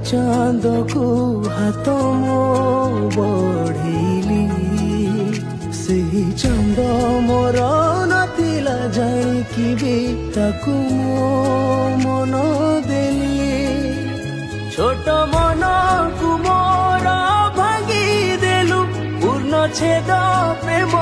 ଚାନ୍ଦକୁ ହାତ ମୋ ବଢ଼େଇଲି, ସେହି ଚାନ୍ଦ ମୋର ନଥିଲା ଜାଣିକି ବି ତାକୁ ମୋ ମନ ଦେଲି। ଛୋଟ ମନକୁ ମୋର ଭାଙ୍ଗି ଦେଲୁ, ପୂର୍ଣ୍ଣ ଛେଦ ପ୍ରେମ